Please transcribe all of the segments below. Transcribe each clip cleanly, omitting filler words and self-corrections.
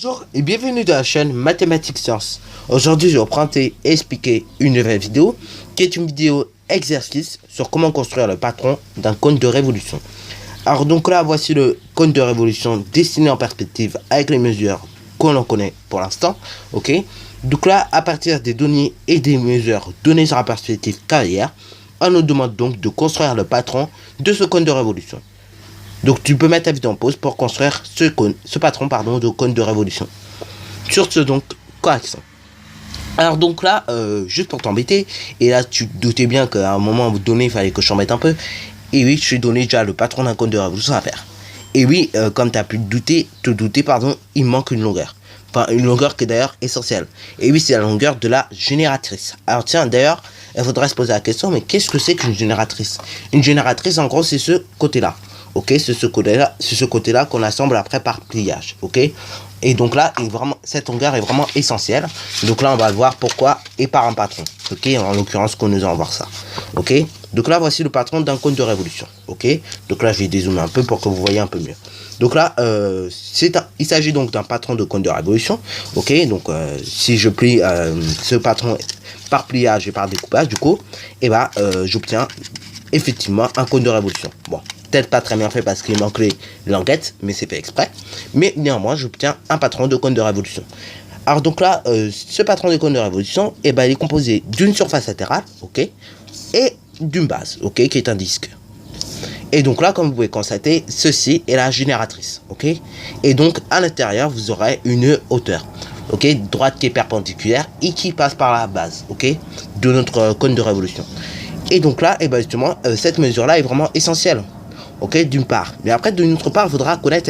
Bonjour et bienvenue dans la chaîne Mathématiques Sciences. Aujourd'hui, je vais vous présenter et expliquer une nouvelle vidéo qui est une vidéo exercice sur comment construire le patron d'un cône de révolution. Alors donc là, voici le cône de révolution dessiné en perspective avec les mesures que l'on connaît pour l'instant. Ok. Donc là, à partir des données et des mesures données sur la perspective carrière, on nous demande donc de construire le patron de ce cône de révolution. Donc tu peux mettre ta vidéo en pause pour construire ce patron de cône de révolution. Sur ce donc, correction. Alors donc là, juste pour t'embêter, et là tu te doutais bien qu'à un moment donné, il fallait que je t'embête un peu. Et oui, je suis donné déjà le patron d'un cône de révolution à faire. Et oui, comme tu as pu te douter, il manque une longueur. Enfin, une longueur qui est d'ailleurs essentielle. Et oui, c'est la longueur de la génératrice. Alors tiens, d'ailleurs, il faudrait se poser la question, mais qu'est-ce que c'est qu'une génératrice? Une génératrice, en gros, c'est ce côté-là. Ok, c'est ce côté-là qu'on assemble après par pliage. Ok, et donc là, cette longueur est vraiment essentielle. Donc là, on va le voir pourquoi et par un patron. Ok, en l'occurrence, qu'on nous en voir ça. Ok, donc là, voici le patron d'un cône de révolution. Ok, donc là, je vais dézoomer un peu pour que vous voyez un peu mieux. Donc là, il s'agit donc d'un patron de cône de révolution. Ok, donc si je plie ce patron par pliage et par découpage, du coup, et j'obtiens effectivement un cône de révolution. Bon, peut-être pas très bien fait parce qu'il manque les languettes, mais c'est fait exprès. Mais néanmoins, j'obtiens un patron de cône de révolution. Alors donc là, ce patron de cône de révolution, il est composé d'une surface latérale, ok, et d'une base, ok, qui est un disque. Et donc là, comme vous pouvez constater, ceci est la génératrice, ok. Et donc à l'intérieur, vous aurez une hauteur, ok, droite qui est perpendiculaire et qui passe par la base, ok, de notre cône de révolution. Et donc là, justement, cette mesure-là est vraiment essentielle. Ok, d'une part. Mais après, d'une autre part, il faudra connaître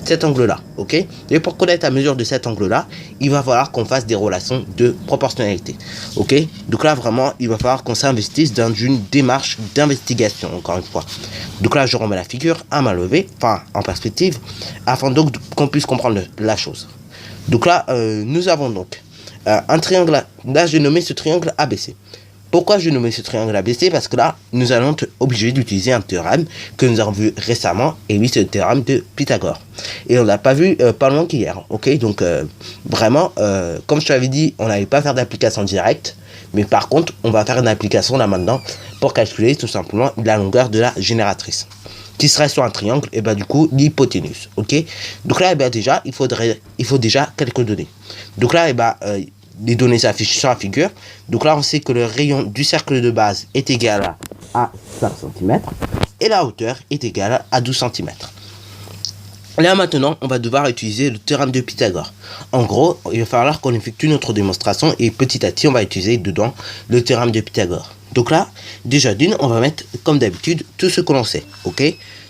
cet angle-là. Ok. Et pour connaître la mesure de cet angle-là, il va falloir qu'on fasse des relations de proportionnalité. Ok. Donc là, vraiment, il va falloir qu'on s'investisse dans une démarche d'investigation, encore une fois. Donc là, je remets la figure à main levée, enfin, en perspective, afin donc qu'on puisse comprendre la chose. Donc là, nous avons donc un triangle. Là, j'ai nommé ce triangle ABC. Pourquoi je nomme ce triangle ABC? Parce que là, nous allons être obligés d'utiliser un théorème que nous avons vu récemment, et oui, c'est le théorème de Pythagore. Et on l'a pas vu pas loin qu'hier, ok? Donc, vraiment, comme je t'avais dit, on n'allait pas faire d'application directe, mais par contre, on va faire une application là maintenant pour calculer tout simplement la longueur de la génératrice, qui serait sur un triangle, et du coup, l'hypoténuse, ok? Donc là, déjà, il faut déjà quelques données. Donc là, les données s'affichent sur la figure. Donc là, on sait que le rayon du cercle de base est égal à 5 cm et la hauteur est égale à 12 cm. Là, maintenant, on va devoir utiliser le théorème de Pythagore. En gros, il va falloir qu'on effectue notre démonstration et petit à petit, on va utiliser dedans le théorème de Pythagore. Donc là, déjà d'une, on va mettre, comme d'habitude, tout ce que l'on sait. Ok?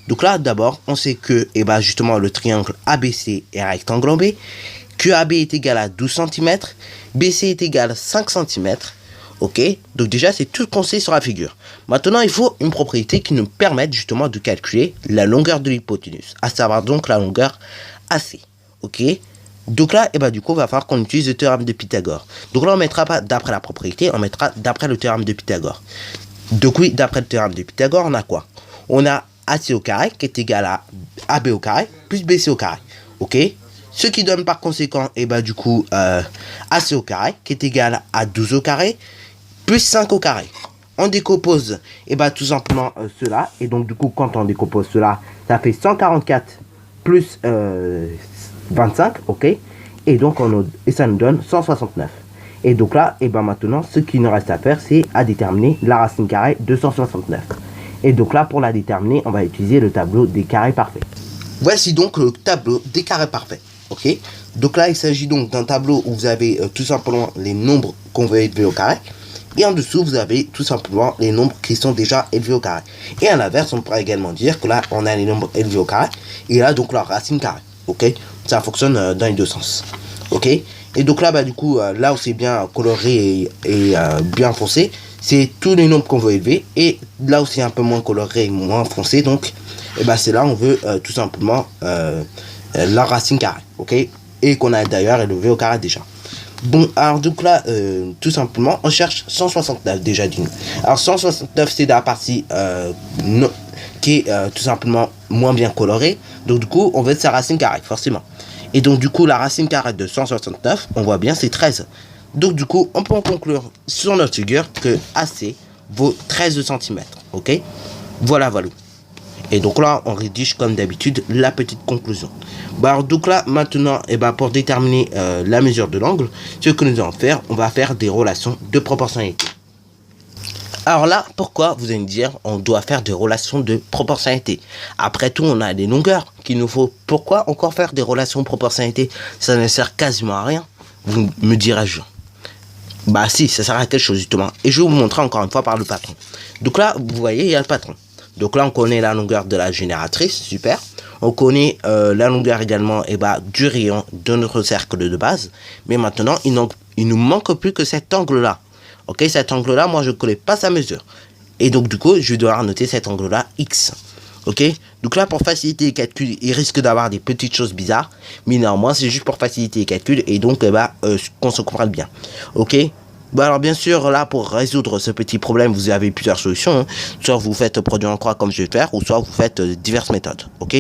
Donc là, d'abord, on sait que justement, le triangle ABC est un rectangle en B, que AB est égal à 12 cm, BC est égal à 5 cm, ok. Donc déjà, c'est tout ce qu'on sait sur la figure. Maintenant, il faut une propriété qui nous permette justement de calculer la longueur de l'hypoténuse, à savoir donc la longueur AC, ok. Donc là, du coup, il va falloir qu'on utilise le théorème de Pythagore. Donc là, on ne mettra pas d'après la propriété, on mettra d'après le théorème de Pythagore. Donc oui, d'après le théorème de Pythagore, on a quoi? On a AC au carré qui est égal à AB au carré plus BC au carré, ok. Ce qui donne par conséquent, du coup, AC au carré, qui est égal à 12 au carré, plus 5 au carré. On décompose, tout simplement cela. Et donc, du coup, quand on décompose cela, ça fait 144 plus 25, ok. Et donc, ça nous donne 169. Et donc là, maintenant, ce qu'il nous reste à faire, c'est à déterminer la racine carrée de 169. Et donc là, pour la déterminer, on va utiliser le tableau des carrés parfaits. Voici donc le tableau des carrés parfaits. Ok, donc là il s'agit donc d'un tableau où vous avez tout simplement les nombres qu'on veut élever au carré, et en dessous vous avez tout simplement les nombres qui sont déjà élevés au carré. Et à l'inverse, on pourrait également dire que là on a les nombres élevés au carré et là donc leur racine carrée. Ok, ça fonctionne dans les deux sens. Ok, et donc là du coup là où c'est bien coloré et bien foncé, c'est tous les nombres qu'on veut élever, et là où c'est un peu moins coloré et moins foncé, donc c'est là on veut tout simplement la racine carrée, ok, et qu'on a d'ailleurs élevé au carré déjà. Bon, alors donc là, tout simplement, on cherche 169 déjà d'une. Alors 169, c'est la partie qui est tout simplement moins bien colorée. Donc du coup, on veut sa racine carrée, forcément. Et donc du coup, la racine carrée de 169, on voit bien, c'est 13. Donc du coup, on peut en conclure sur notre figure que AC vaut 13 cm. Ok? Voilà, voilà. Et donc là, on rédige comme d'habitude la petite conclusion. Bah alors, donc là, maintenant, pour déterminer la mesure de l'angle, ce que nous allons faire, on va faire des relations de proportionnalité. Alors là, pourquoi, vous allez me dire, on doit faire des relations de proportionnalité? Après tout, on a des longueurs qu'il nous faut. Pourquoi encore faire des relations de proportionnalité? Ça ne sert quasiment à rien, vous me direz-je. Bah si, ça sert à quelque chose justement. Et je vais vous montrer encore une fois par le patron. Donc là, vous voyez, il y a le patron. Donc là, on connaît la longueur de la génératrice, super. On connaît la longueur également du rayon de notre cercle de base. Mais maintenant, il nous manque plus que cet angle-là. Ok, cet angle-là, moi, je ne connais pas sa mesure. Et donc, du coup, je vais devoir noter cet angle-là X. Ok, donc là, pour faciliter les calculs, il risque d'avoir des petites choses bizarres. Mais néanmoins, c'est juste pour faciliter les calculs et donc, qu'on se comprenne bien. Ok. Bah alors bien sûr, là, pour résoudre ce petit problème, vous avez plusieurs solutions. Hein. Soit vous faites produit en croix comme je vais faire, ou soit vous faites diverses méthodes. Ok.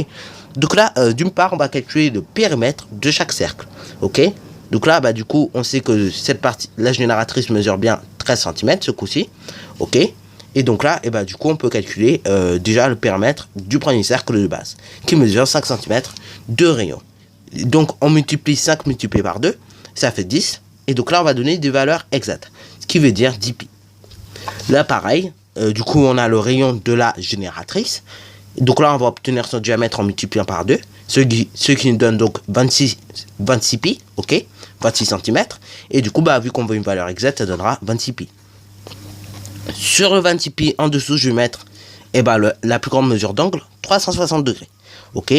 Donc là, d'une part, on va calculer le périmètre de chaque cercle. Ok. Donc là, du coup, on sait que cette partie, la génératrice mesure bien 13 cm ce coup-ci. Ok. Et donc là, du coup, on peut calculer déjà le périmètre du premier cercle de base, qui mesure 5 cm de rayon. Donc, on multiplie 5 multiplié par 2, ça fait 10. Et donc là, on va donner des valeurs exactes, ce qui veut dire 10 pi. Là, pareil, du coup, on a le rayon de la génératrice. Donc là, on va obtenir son diamètre en multipliant par 2, ce qui nous donne donc 26 pi, ok, 26 cm. Et du coup, vu qu'on veut une valeur exacte, ça donnera 26 pi. Sur le 26 pi, en dessous, je vais mettre la plus grande mesure d'angle, 360 degrés, ok.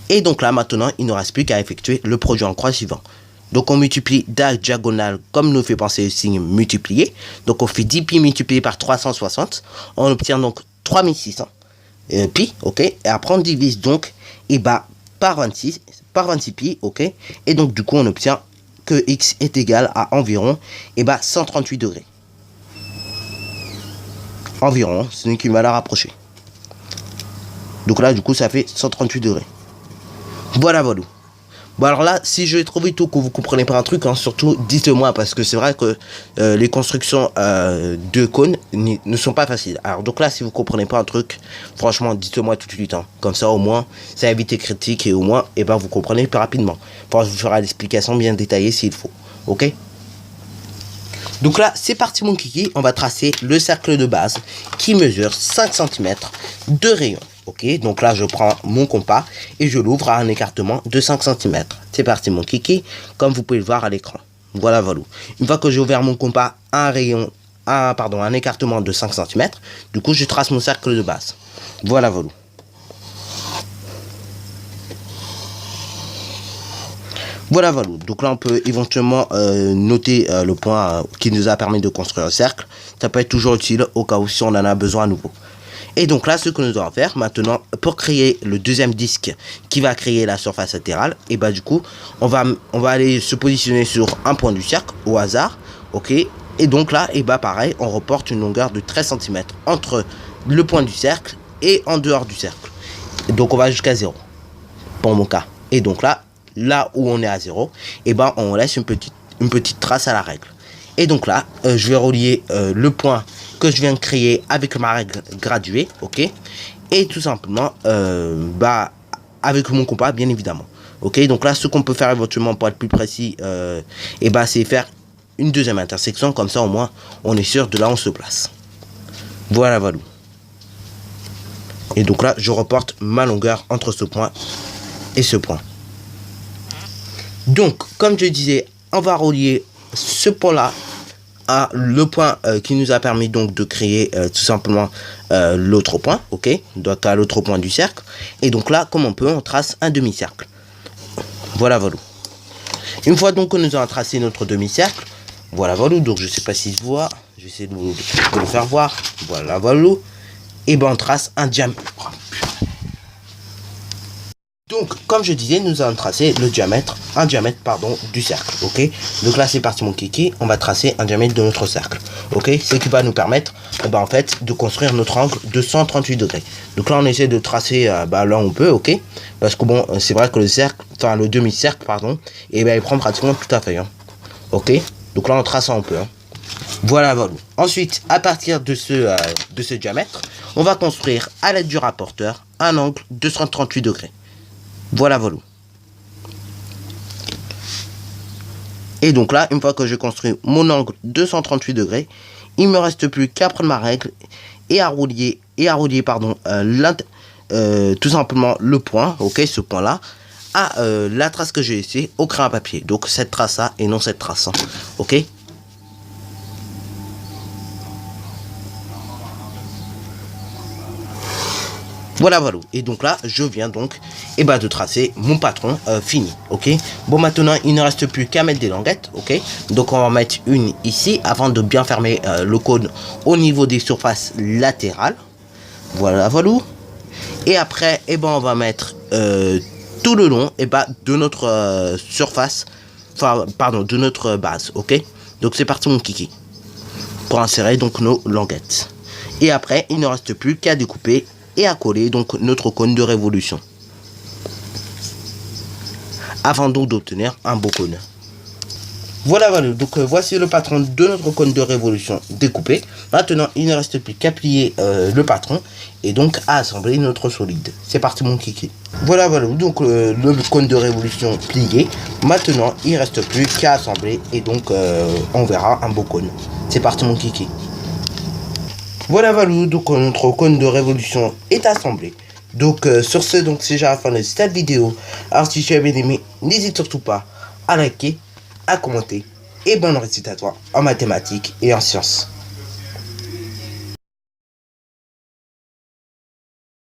Et donc là, maintenant, il ne reste plus qu'à effectuer le produit en croix suivant. Donc on multiplie diagonale comme nous fait penser le signe multiplié. Donc on fait 10 pi multiplié par 360. On obtient donc 3600 pi, ok. Et après on divise donc par 26 pi, ok. Et donc du coup on obtient que x est égal à environ 138 degrés. Environ, ce n'est qu'une valeur approchée. Donc là du coup ça fait 138 degrés. Voilà, voilà. Bon alors là, si je trouve et tout que vous comprenez pas un truc, surtout dites-moi parce que c'est vrai que les constructions de cônes ne sont pas faciles. Alors donc là, si vous comprenez pas un truc, franchement, dites-moi tout de suite. Comme ça, au moins, ça évite les critiques et au moins, vous comprenez plus rapidement. Enfin, je vous ferai l'explication bien détaillée s'il faut. Ok? Donc là, c'est parti mon kiki. On va tracer le cercle de base qui mesure 5 cm de rayon. Ok, donc là je prends mon compas et je l'ouvre à un écartement de 5 cm. C'est parti mon kiki, comme vous pouvez le voir à l'écran. Voilà, voilà. Une fois que j'ai ouvert mon compas à un écartement de 5 cm, du coup je trace mon cercle de base. Voilà, voilà. Voilà, voilà. Donc là on peut éventuellement noter le point qui nous a permis de construire le cercle. Ça peut être toujours utile au cas où si on en a besoin à nouveau. Et donc là, ce que nous devons faire maintenant, pour créer le deuxième disque qui va créer la surface latérale, du coup, on va aller se positionner sur un point du cercle au hasard, ok. Et donc là, pareil, on reporte une longueur de 13 cm entre le point du cercle et en dehors du cercle. Et donc on va jusqu'à 0, pour mon cas. Et donc là où on est à 0, on laisse une petite trace à la règle. Et donc là, je vais relier le point que je viens de créer avec ma règle graduée, ok. Et tout simplement, avec mon compas, bien évidemment, ok. Donc là, ce qu'on peut faire éventuellement pour être plus précis, c'est faire une deuxième intersection, comme ça au moins, on est sûr de là où on se place. Voilà, voilà. Et donc là, je reporte ma longueur entre ce point et ce point. Donc, comme je disais, on va relier ce point-là à le point qui nous a permis donc de créer tout simplement l'autre point, ok, donc à l'autre point du cercle. Et donc là, comme on trace un demi-cercle. Voilà, voilà. Une fois donc que nous avons tracé notre demi-cercle, voilà, voilà, donc je sais pas si se voit, je vais essayer de vous le faire voir, voilà, voilà, et on trace un diamètre. Donc, comme je disais, nous allons tracer un diamètre, pardon, du cercle, ok. Donc là, c'est parti mon kiki, on va tracer un diamètre de notre cercle, ok. Ce qui va nous permettre, en fait, de construire notre angle de 138 degrés. Donc là, on essaie de tracer, là où on peut, ok. Parce que bon, c'est vrai que le cercle, enfin le demi-cercle, pardon, et il prend pratiquement toute la feuille, hein. Ok. Donc là, on trace un peu, hein. Voilà. Ensuite, à partir de ce diamètre, on va construire à l'aide du rapporteur un angle de 138 degrés. Voilà. Et donc là, une fois que j'ai construit mon angle de 138 degrés, il me reste plus qu'à prendre ma règle et à relier tout simplement le point, ok, ce point là, à la trace que j'ai laissée au crayon à papier. Donc cette trace là et non cette trace, hein, ok. Voilà. Et donc là, je viens donc de tracer mon patron fini, ok. Bon, maintenant, il ne reste plus qu'à mettre des languettes, ok. Donc, on va mettre une ici afin de bien fermer le cône au niveau des surfaces latérales. Voilà. Et après, on va mettre tout le long de notre surface, de notre base, ok. Donc, c'est parti mon kiki pour insérer donc nos languettes. Et après, il ne reste plus qu'à découper et à coller donc notre cône de révolution afin donc d'obtenir un beau cône. Voilà. Donc voici le patron de notre cône de révolution découpé. Maintenant, il ne reste plus qu'à plier le patron et donc à assembler notre solide. C'est parti mon kiki. Voilà. Donc le cône de révolution plié. Maintenant, il ne reste plus qu'à assembler et donc on verra un beau cône. C'est parti mon kiki. Voilà. Donc notre cône de révolution est assemblé. Donc sur ce, donc c'est déjà la fin de cette vidéo. Alors si tu as bien aimé, n'hésite surtout pas à liker, à commenter et bonne réussite à toi en mathématiques et en sciences.